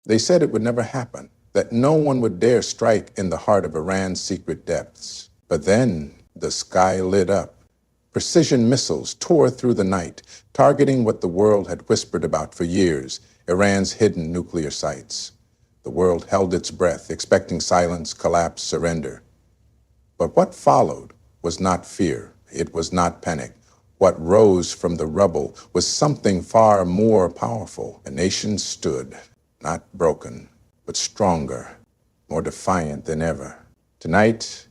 They said it would never happen, that no one would dare strike in the heart of Iran's secret depths. But then the sky lit up. Precision missiles tore through the night, targeting what the world had whispered about for years, Iran's hidden nuclear sites. The world held its breath, expecting silence, collapse, surrender. But what followed was not fear. It was not panic. What rose from the rubble was something far more powerful. A nation stood, not broken, but stronger, more defiant than ever. Tonight,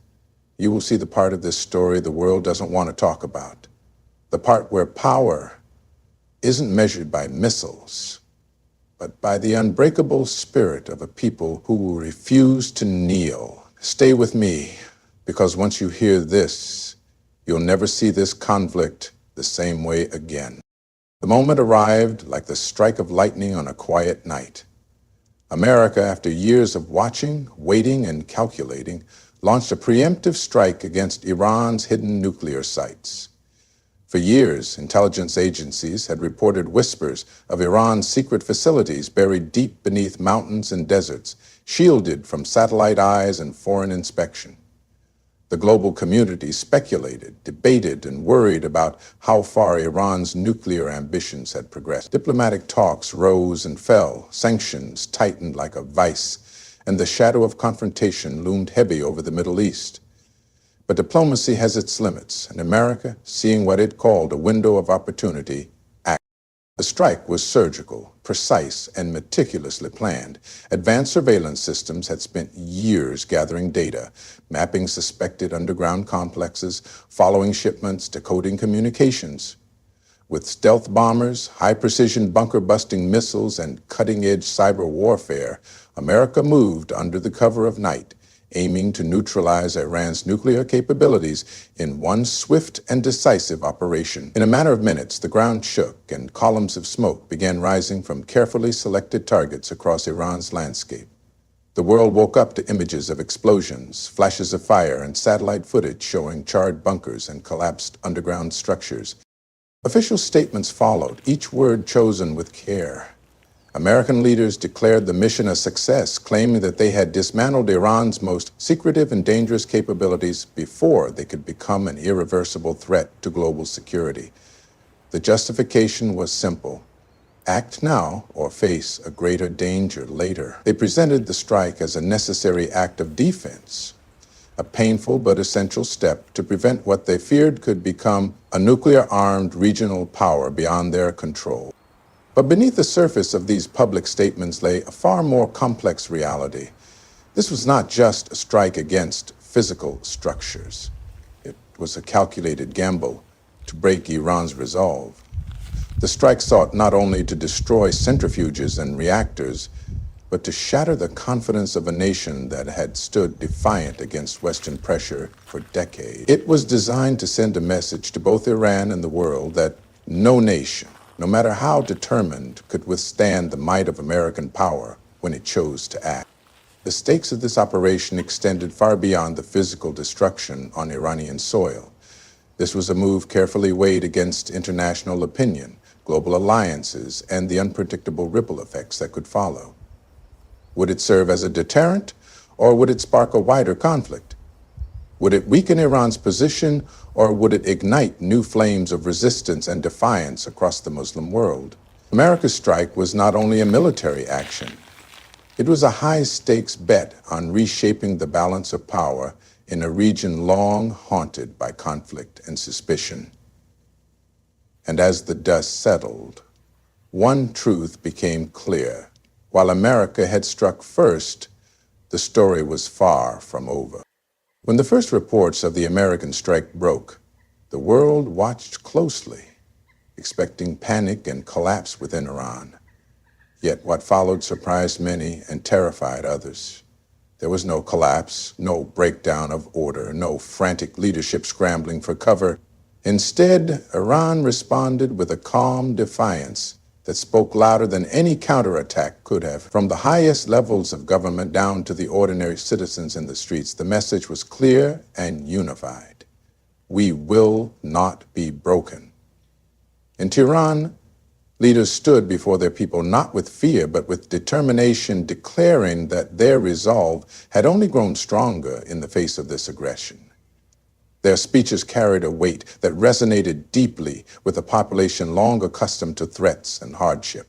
you will see the part of this story the world doesn't want to talk about. The part where power isn't measured by missiles, but by the unbreakable spirit of a people who will refuse to kneel. Stay with me, because once you hear this, you'll never see this conflict the same way again. The moment arrived like the strike of lightning on a quiet night. America, after years of watching, waiting, and calculating, launched a preemptive strike against Iran's hidden nuclear sites. For years, intelligence agencies had reported whispers of Iran's secret facilities buried deep beneath mountains and deserts, shielded from satellite eyes and foreign inspection. The global community speculated, debated, and worried about how far Iran's nuclear ambitions had progressed. Diplomatic talks rose and fell, sanctions tightened like a vice, and the shadow of confrontation loomed heavy over the Middle East. But diplomacy has its limits, and America, seeing what it called a window of opportunity, acted. The strike was surgical, precise, and meticulously planned. Advanced surveillance systems had spent years gathering data, mapping suspected underground complexes, following shipments, decoding communications. With stealth bombers, high-precision bunker-busting missiles, and cutting-edge cyber warfare, America moved under the cover of night, aiming to neutralize Iran's nuclear capabilities in one swift and decisive operation. In a matter of minutes, the ground shook and columns of smoke began rising from carefully selected targets across Iran's landscape. The world woke up to images of explosions, flashes of fire, and satellite footage showing charred bunkers and collapsed underground structures. Official statements followed, each word chosen with care. American leaders declared the mission a success, claiming that they had dismantled Iran's most secretive and dangerous capabilities before they could become an irreversible threat to global security. The justification was simple: act now or face a greater danger later. They presented the strike as a necessary act of defense, a painful but essential step to prevent what they feared could become a nuclear-armed regional power beyond their control. But beneath the surface of these public statements lay a far more complex reality. This was not just a strike against physical structures. It was a calculated gamble to break Iran's resolve. The strike sought not only to destroy centrifuges and reactors, but to shatter the confidence of a nation that had stood defiant against Western pressure for decades. It was designed to send a message to both Iran and the world that no nation, no matter how determined, could withstand the might of American power when it chose to act. The stakes of this operation extended far beyond the physical destruction on Iranian soil. This was a move carefully weighed against international opinion, global alliances, and the unpredictable ripple effects that could follow. Would it serve as a deterrent, or would it spark a wider conflict? Would it weaken Iran's position, or would it ignite new flames of resistance and defiance across the Muslim world? America's strike was not only a military action. It was a high-stakes bet on reshaping the balance of power in a region long haunted by conflict and suspicion. And as the dust settled, one truth became clear. While America had struck first, the story was far from over. When the first reports of the American strike broke, the world watched closely, expecting panic and collapse within Iran. Yet what followed surprised many and terrified others. There was no collapse, no breakdown of order, no frantic leadership scrambling for cover. Instead, Iran responded with a calm defiance that spoke louder than any counterattack could have. From the highest levels of government down to the ordinary citizens in the streets, the message was clear and unified. We will not be broken. In Tehran, Leaders stood before their people not with fear, but with determination, declaring that their resolve had only grown stronger in the face of this aggression. Their speeches carried a weight that resonated deeply with a population long accustomed to threats and hardship.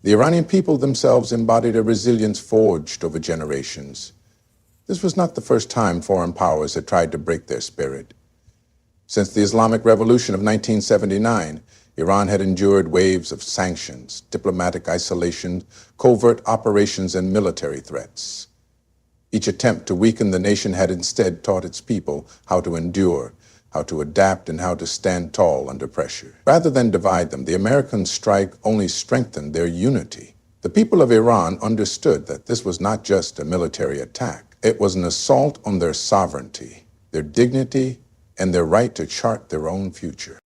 The Iranian people themselves embodied a resilience forged over generations. This was not the first time foreign powers had tried to break their spirit. Since the Islamic Revolution of 1979, Iran had endured waves of sanctions, diplomatic isolation, covert operations, and military threats. Each attempt to weaken the nation had instead taught its people how to endure, how to adapt, and how to stand tall under pressure. Rather than divide them, the American strike only strengthened their unity. The people of Iran understood that this was not just a military attack. It was an assault on their sovereignty, their dignity, and their right to chart their own future.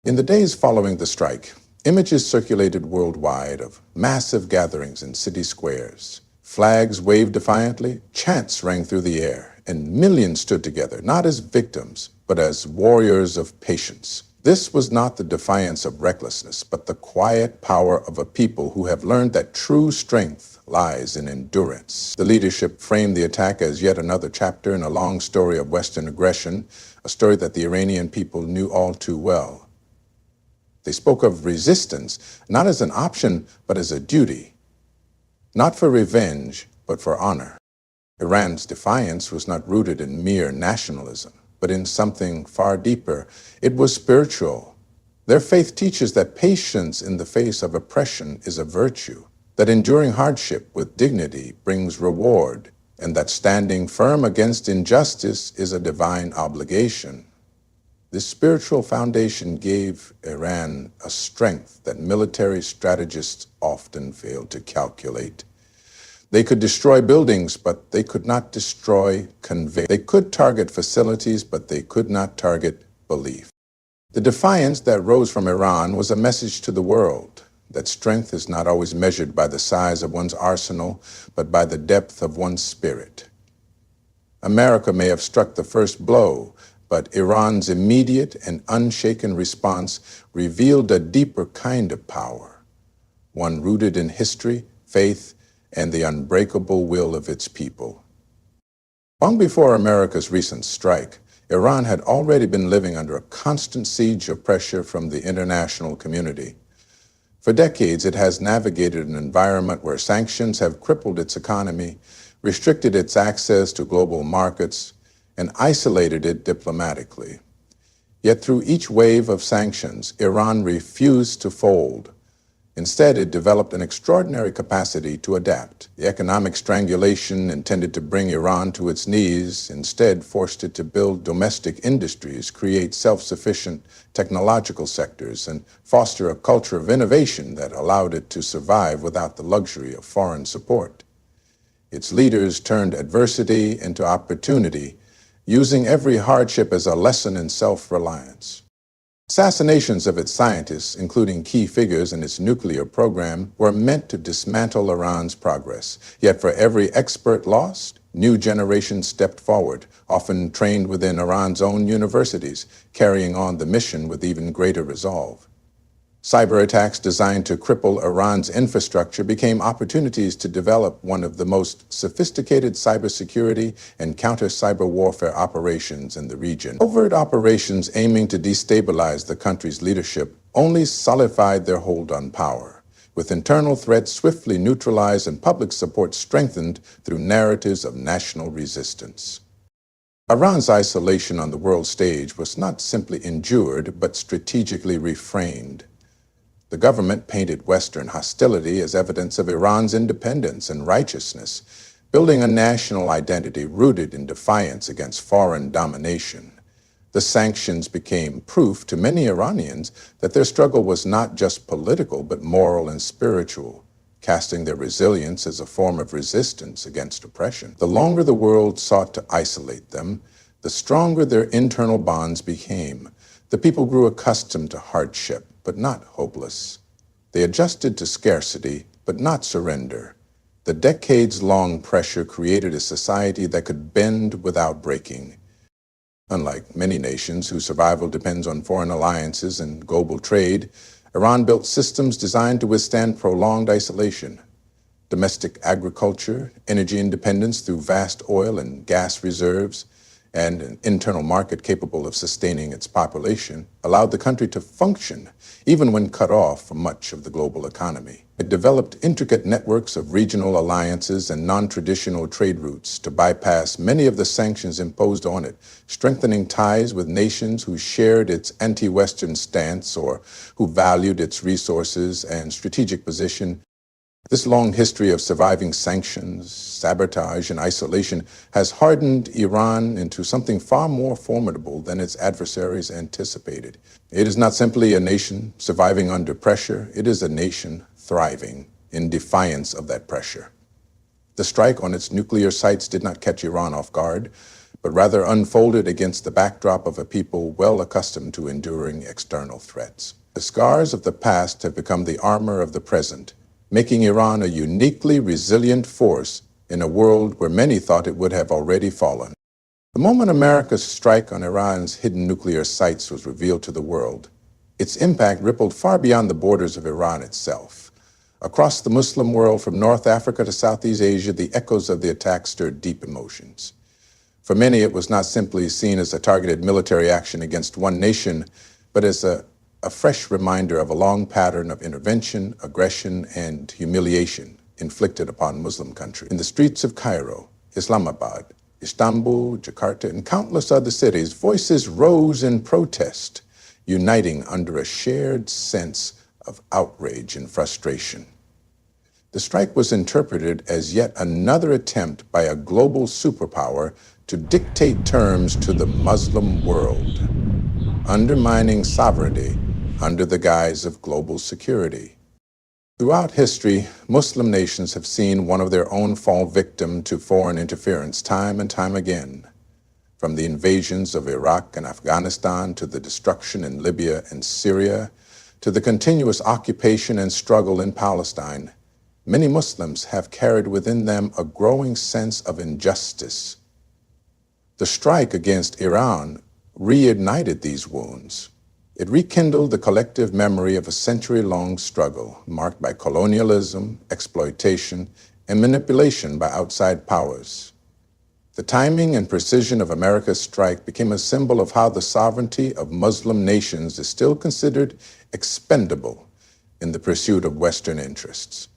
In the days following the strike, images circulated worldwide of massive gatherings in city squares. Flags waved defiantly, chants rang through the air, and millions stood together, not as victims, but as warriors of patience. This was not the defiance of recklessness, but the quiet power of a people who have learned that true strength lies in endurance. The leadership framed the attack as yet another chapter in a long story of Western aggression, a story that the Iranian people knew all too well. They spoke of resistance, not as an option, but as a duty. Not for revenge, but for honor. Iran's defiance was not rooted in mere nationalism, but in something far deeper. It was spiritual. Their faith teaches that patience in the face of oppression is a virtue, that enduring hardship with dignity brings reward, and that standing firm against injustice is a divine obligation. This spiritual foundation gave Iran a strength that military strategists often fail to calculate. They could destroy buildings, but they could not destroy convey. They could target facilities, but they could not target belief. The defiance that rose from Iran was a message to the world that strength is not always measured by the size of one's arsenal, but by the depth of one's spirit. America may have struck the first blow, but Iran's immediate and unshaken response revealed a deeper kind of power, one rooted in history, faith, and the unbreakable will of its people. Long before America's recent strike, Iran had already been living under a constant siege of pressure from the international community. For decades, it has navigated an environment where sanctions have crippled its economy, restricted its access to global markets, and isolated it diplomatically. Yet through each wave of sanctions, Iran refused to fold. Instead, it developed an extraordinary capacity to adapt. The economic strangulation intended to bring Iran to its knees instead forced it to build domestic industries, create self-sufficient technological sectors, and foster a culture of innovation that allowed it to survive without the luxury of foreign support. Its leaders turned adversity into opportunity, using every hardship as a lesson in self-reliance. Assassinations of its scientists, including key figures in its nuclear program, were meant to dismantle Iran's progress. Yet for every expert lost, new generations stepped forward, often trained within Iran's own universities, carrying on the mission with even greater resolve. Cyber attacks designed to cripple Iran's infrastructure became opportunities to develop one of the most sophisticated cybersecurity and counter-cyber warfare operations in the region. Covert operations aiming to destabilize the country's leadership only solidified their hold on power, with internal threats swiftly neutralized and public support strengthened through narratives of national resistance. Iran's isolation on the world stage was not simply endured, but strategically reframed. The government painted Western hostility as evidence of Iran's independence and righteousness, building a national identity rooted in defiance against foreign domination. The sanctions became proof to many Iranians that their struggle was not just political, but moral and spiritual, casting their resilience as a form of resistance against oppression. The longer the world sought to isolate them, the stronger their internal bonds became. The people grew accustomed to hardship, but not hopeless. They adjusted to scarcity, but not surrender. The decades-long pressure created a society that could bend without breaking. Unlike many nations whose survival depends on foreign alliances and global trade, Iran built systems designed to withstand prolonged isolation. Domestic agriculture, energy independence through vast oil and gas reserves, and an internal market capable of sustaining its population allowed the country to function even when cut off from much of the global economy. It developed intricate networks of regional alliances and non-traditional trade routes to bypass many of the sanctions imposed on it, strengthening ties with nations who shared its anti-Western stance or who valued its resources and strategic position. This long history of surviving sanctions, sabotage, and isolation has hardened Iran into something far more formidable than its adversaries anticipated. It is not simply a nation surviving under pressure, it is a nation thriving in defiance of that pressure. The strike on its nuclear sites did not catch Iran off guard, but rather unfolded against the backdrop of a people well accustomed to enduring external threats. The scars of the past have become the armor of the present, making Iran a uniquely resilient force in a world where many thought it would have already fallen. The moment America's strike on Iran's hidden nuclear sites was revealed to the world, its impact rippled far beyond the borders of Iran itself. Across the Muslim world, from North Africa to Southeast Asia, the echoes of the attack stirred deep emotions. For many, it was not simply seen as a targeted military action against one nation, but as a fresh reminder of a long pattern of intervention, aggression, and humiliation inflicted upon Muslim countries. In the streets of Cairo, Islamabad, Istanbul, Jakarta, and countless other cities, voices rose in protest, uniting under a shared sense of outrage and frustration. The strike was interpreted as yet another attempt by a global superpower to dictate terms to the Muslim world, undermining sovereignty under the guise of global security. Throughout history, Muslim nations have seen one of their own fall victim to foreign interference time and time again. From the invasions of Iraq and Afghanistan to the destruction in Libya and Syria, to the continuous occupation and struggle in Palestine, many Muslims have carried within them a growing sense of injustice. The strike against Iran reignited these wounds. It rekindled the collective memory of a century-long struggle marked by colonialism, exploitation, and manipulation by outside powers. The timing and precision of America's strike became a symbol of how the sovereignty of Muslim nations is still considered expendable in the pursuit of Western interests.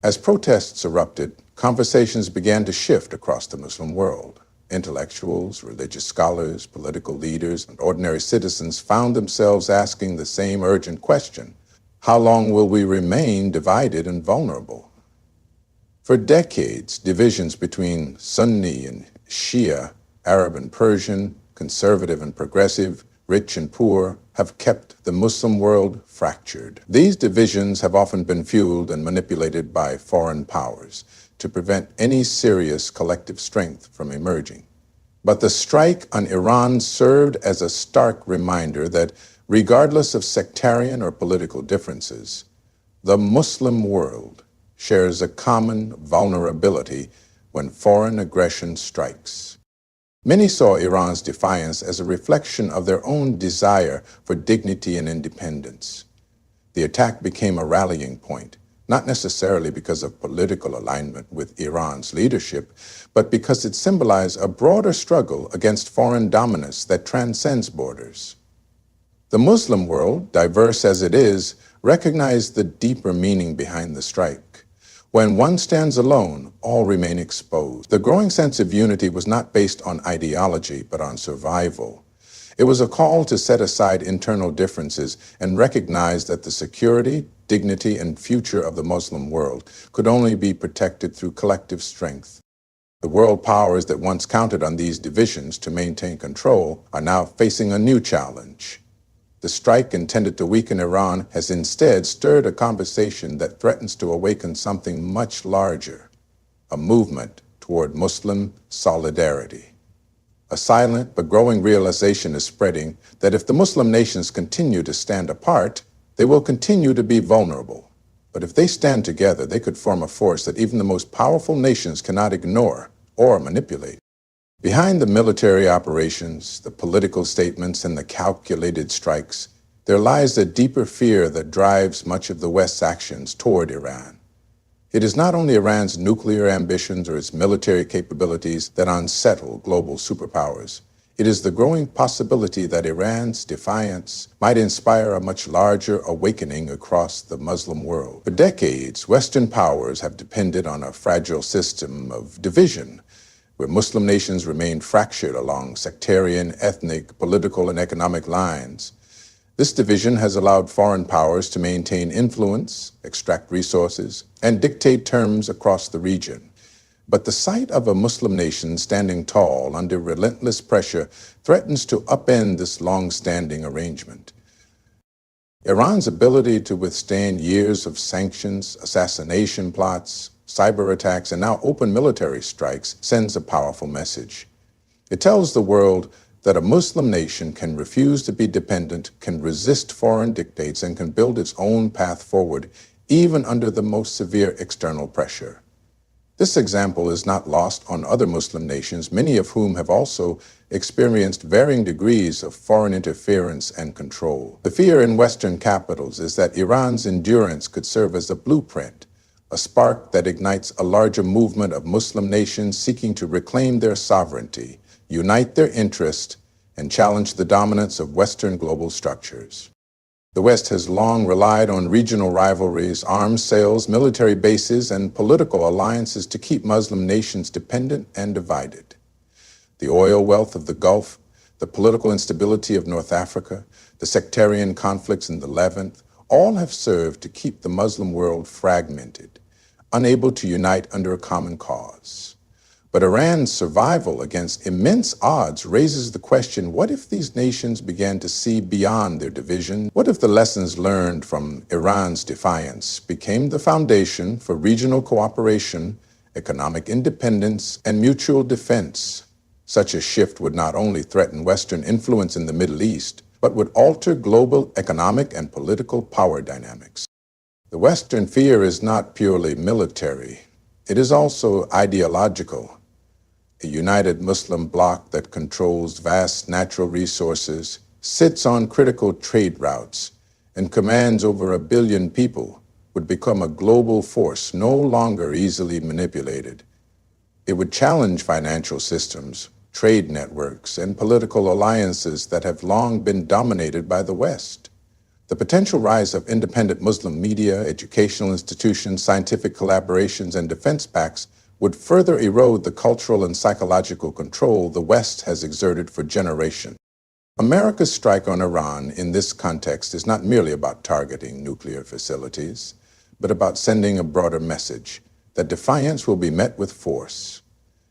As protests erupted, conversations began to shift across the Muslim world. Intellectuals, religious scholars, political leaders, and ordinary citizens found themselves asking the same urgent question: how long will we remain divided and vulnerable? For decades, divisions between Sunni and Shia, Arab and Persian, conservative and progressive, rich and poor, have kept the Muslim world fractured. These divisions have often been fueled and manipulated by foreign powers to prevent any serious collective strength from emerging. But the strike on Iran served as a stark reminder that, regardless of sectarian or political differences, the Muslim world shares a common vulnerability when foreign aggression strikes. Many saw Iran's defiance as a reflection of their own desire for dignity and independence. The attack became a rallying point, not necessarily because of political alignment with Iran's leadership, but because it symbolized a broader struggle against foreign dominance that transcends borders. The Muslim world, diverse as it is, recognized the deeper meaning behind the strike. When one stands alone, all remain exposed. The growing sense of unity was not based on ideology, but on survival. It was a call to set aside internal differences and recognize that the security, dignity, and future of the Muslim world could only be protected through collective strength. The world powers that once counted on these divisions to maintain control are now facing a new challenge. The strike intended to weaken Iran has instead stirred a conversation that threatens to awaken something much larger, a movement toward Muslim solidarity. A silent but growing realization is spreading that if the Muslim nations continue to stand apart, they will continue to be vulnerable. But if they stand together, they could form a force that even the most powerful nations cannot ignore or manipulate. Behind the military operations, the political statements, and the calculated strikes, there lies a deeper fear that drives much of the West's actions toward Iran. It is not only Iran's nuclear ambitions or its military capabilities that unsettle global superpowers. It is the growing possibility that Iran's defiance might inspire a much larger awakening across the Muslim world. For decades, Western powers have depended on a fragile system of division, where Muslim nations remain fractured along sectarian, ethnic, political, and economic lines. This division has allowed foreign powers to maintain influence, extract resources, and dictate terms across the region. But the sight of a Muslim nation standing tall under relentless pressure threatens to upend this long-standing arrangement. Iran's ability to withstand years of sanctions, assassination plots, cyber attacks, and now open military strikes sends a powerful message. It tells the world that a Muslim nation can refuse to be dependent, can resist foreign dictates, and can build its own path forward, even under the most severe external pressure. This example is not lost on other Muslim nations, many of whom have also experienced varying degrees of foreign interference and control. The fear in Western capitals is that Iran's endurance could serve as a blueprint, a spark that ignites a larger movement of Muslim nations seeking to reclaim their sovereignty, unite their interest, and challenge the dominance of Western global structures. The West has long relied on regional rivalries, arms sales, military bases, and political alliances to keep Muslim nations dependent and divided. The oil wealth of the Gulf, the political instability of North Africa, the sectarian conflicts in the Levant, all have served to keep the Muslim world fragmented, unable to unite under a common cause. But Iran's survival against immense odds raises the question, what if these nations began to see beyond their division? What if the lessons learned from Iran's defiance became the foundation for regional cooperation, economic independence, and mutual defense? Such a shift would not only threaten Western influence in the Middle East, but would alter global economic and political power dynamics. The Western fear is not purely military. It is also ideological. A united Muslim bloc that controls vast natural resources, sits on critical trade routes, and commands over 1 billion people would become a global force no longer easily manipulated. It would challenge financial systems, trade networks, and political alliances that have long been dominated by the West. The potential rise of independent Muslim media, educational institutions, scientific collaborations, and defense pacts would further erode the cultural and psychological control the West has exerted for generations. America's strike on Iran in this context is not merely about targeting nuclear facilities, but about sending a broader message that defiance will be met with force.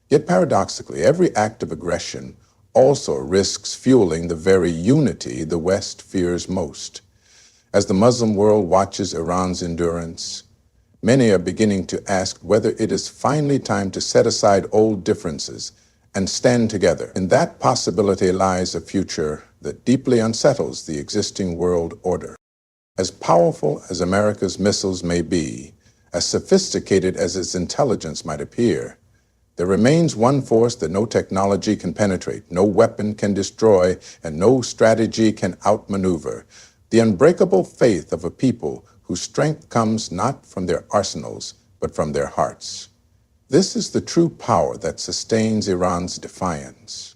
Yet paradoxically, every act of aggression also risks fueling the very unity the West fears most. As the Muslim world watches Iran's endurance, many are beginning to ask whether it is finally time to set aside old differences and stand together. In that possibility lies a future that deeply unsettles the existing world order. As powerful as America's missiles may be, as sophisticated as its intelligence might appear, there remains one force that no technology can penetrate, no weapon can destroy, and no strategy can outmaneuver: the unbreakable faith of a people whose strength comes not from their arsenals, but from their hearts. This is the true power that sustains Iran's defiance,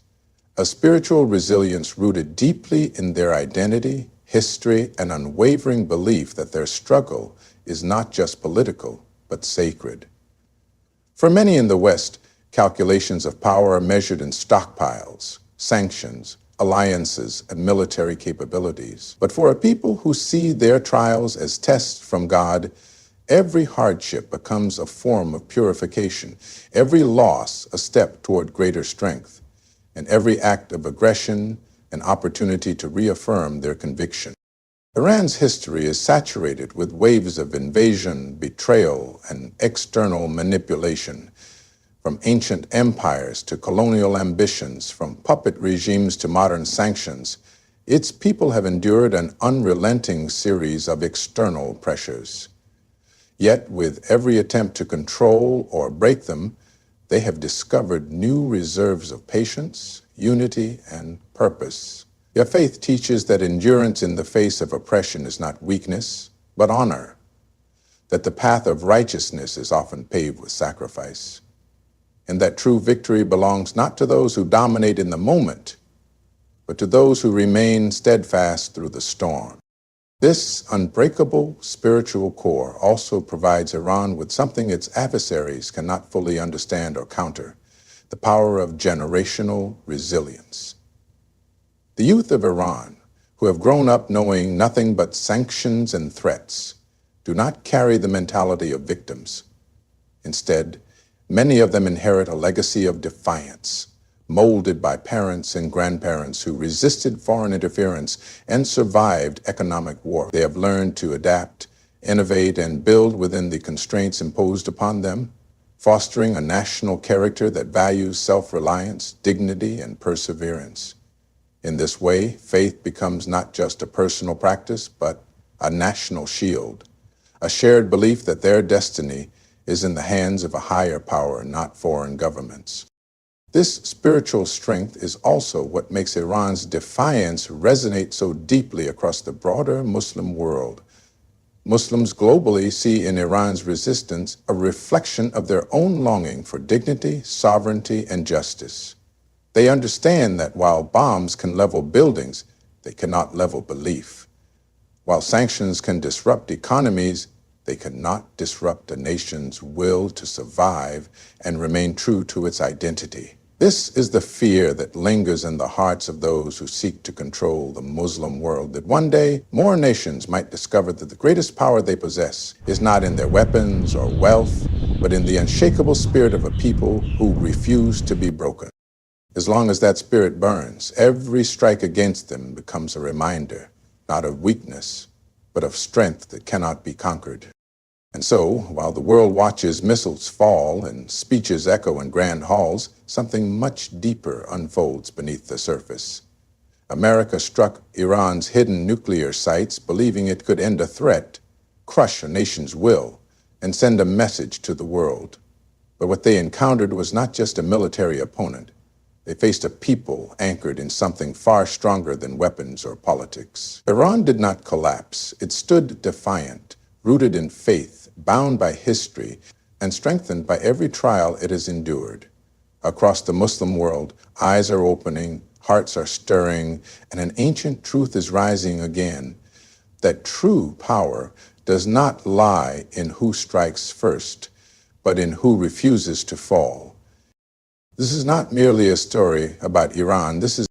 a spiritual resilience rooted deeply in their identity, history, and unwavering belief that their struggle is not just political, but sacred. For many in the West, calculations of power are measured in stockpiles, sanctions, alliances, and military capabilities. But for a people who see their trials as tests from God, every hardship becomes a form of purification, every loss a step toward greater strength, and every act of aggression an opportunity to reaffirm their conviction. Iran's history is saturated with waves of invasion, betrayal, and external manipulation. From ancient empires to colonial ambitions, from puppet regimes to modern sanctions, its people have endured an unrelenting series of external pressures. Yet, with every attempt to control or break them, they have discovered new reserves of patience, unity, and purpose. Your faith teaches that endurance in the face of oppression is not weakness, but honor, that the path of righteousness is often paved with sacrifice, and that true victory belongs not to those who dominate in the moment, but to those who remain steadfast through the storm. This unbreakable spiritual core also provides Iran with something its adversaries cannot fully understand or counter: the power of generational resilience. The youth of Iran, who have grown up knowing nothing but sanctions and threats, do not carry the mentality of victims. Instead, many of them inherit a legacy of defiance, molded by parents and grandparents who resisted foreign interference and survived economic war. They have learned to adapt, innovate, and build within the constraints imposed upon them, fostering a national character that values self-reliance, dignity, and perseverance. In this way, faith becomes not just a personal practice, but a national shield, a shared belief that their destiny is in the hands of a higher power, not foreign governments. This spiritual strength is also what makes Iran's defiance resonate so deeply across the broader Muslim world. Muslims globally see in Iran's resistance a reflection of their own longing for dignity, sovereignty, and justice. They understand that while bombs can level buildings, they cannot level belief. While sanctions can disrupt economies, they cannot disrupt a nation's will to survive and remain true to its identity. This is the fear that lingers in the hearts of those who seek to control the Muslim world, that one day more nations might discover that the greatest power they possess is not in their weapons or wealth, but in the unshakable spirit of a people who refuse to be broken. As long as that spirit burns, every strike against them becomes a reminder, not of weakness, but of strength that cannot be conquered. And so, while the world watches missiles fall and speeches echo in grand halls, something much deeper unfolds beneath the surface. America struck Iran's hidden nuclear sites, believing it could end a threat, crush a nation's will, and send a message to the world. But what they encountered was not just a military opponent. They faced a people anchored in something far stronger than weapons or politics. Iran did not collapse. It stood defiant, rooted in faith, bound by history, and strengthened by every trial it has endured. Across the Muslim world, eyes are opening, hearts are stirring, and an ancient truth is rising again, that true power does not lie in who strikes first, but in who refuses to fall. This is not merely a story about Iran. This is